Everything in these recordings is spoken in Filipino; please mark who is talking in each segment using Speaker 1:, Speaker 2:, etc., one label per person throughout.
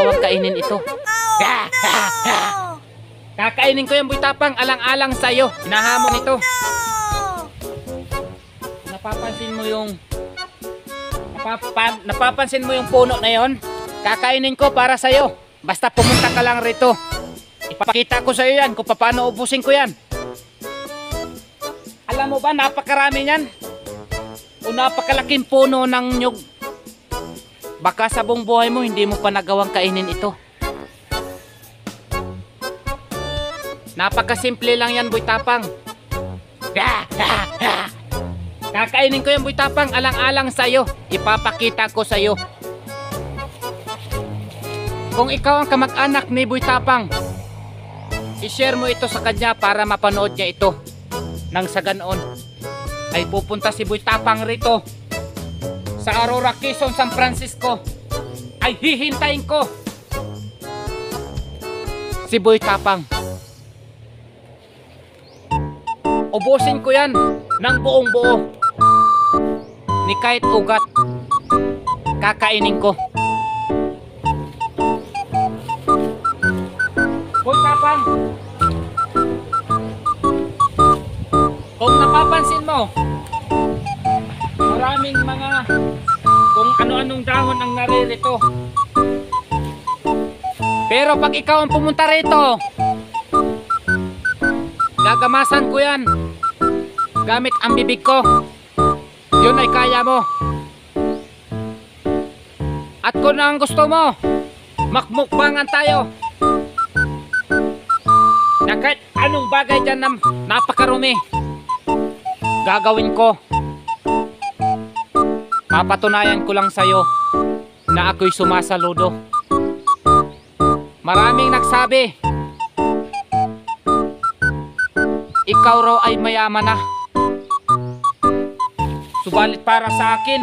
Speaker 1: nagawang kainin ito. Kakainin ko yan, Boy Tapang, alang-alang sa'yo. Hinahamon ito. Napapansin mo yung puno na yon? Kakainin ko para sa'yo. Basta pumunta ka lang rito. Ipapakita ko sa'yo yan kung paano ubusin ko yan. Alam mo ba, napakarami yan. O napakalaking puno ng nyug. Baka sa buong buhay mo, hindi mo pa nagawang kainin ito. Napakasimple lang yan, Boy Tapang. Kakainin ko yan, Boy Tapang, alang-alang sa'yo. Ipapakita ko sa'yo. Kung ikaw ang kamag-anak ni Boy Tapang, i-share mo ito sa kanya para mapanood niya ito. Nang sa ganoon ay pupunta si Boy Tapang rito sa Aurora, Quezon, San Francisco. Ay hihintayin ko si Boy Tapang. Ubusin ko yan ng buong buo. Ni kahit ugat, kakainin ko. Boy Tapang, kung napapansin mo, maraming mga kung ano-anong dahon ang naririto. Pero pag ikaw ang pumunta rito, gagamasan ko yan gamit ang bibig ko. Yun ay kaya mo. At kung ang gusto mo, makmukbangan tayo na kahit anong bagay dyan na napakarumi, gagawin ko. Papatunayan ko lang sa'yo na ako'y sumasaludo. Maraming nagsabi ikaw raw ay mayaman na. Subalit para sa akin,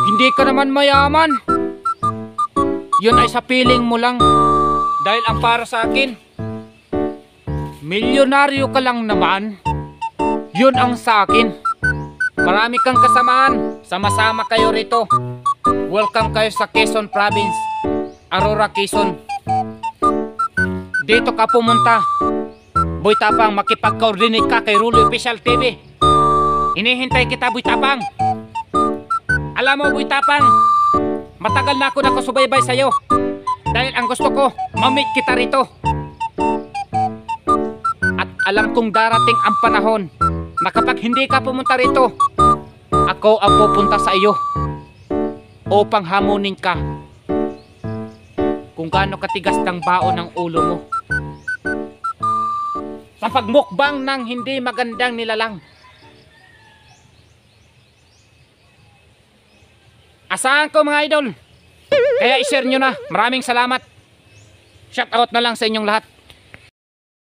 Speaker 1: hindi ka naman mayaman. Yun ay sa piling mo lang. Dahil ang para sa akin, milyonaryo ka lang naman. Yun ang sa akin. Marami kang kasamahan. Sama-sama kayo rito. Welcome kayo sa Quezon Province, Aurora, Quezon. Dito ka pumunta, Boy Tapang, makipag-coordinate ka kay Rulo Official TV. Hinihintay kita, Boy Tapang. Alam mo, Boy Tapang, matagal na ako nakasubaybay sa'yo. Dahil ang gusto ko, ma-meet kita rito. At alam kong darating ang panahon na kapag hindi ka pumunta rito, ako ang pupunta sa iyo upang hamunin ka kung gaano katigas ng baon ng ulo mo sa pagmukbang ng hindi magandang nilalang. Asahan ko, mga idol. Kaya i-share nyo na. Maraming salamat. Shout out na lang sa inyong lahat.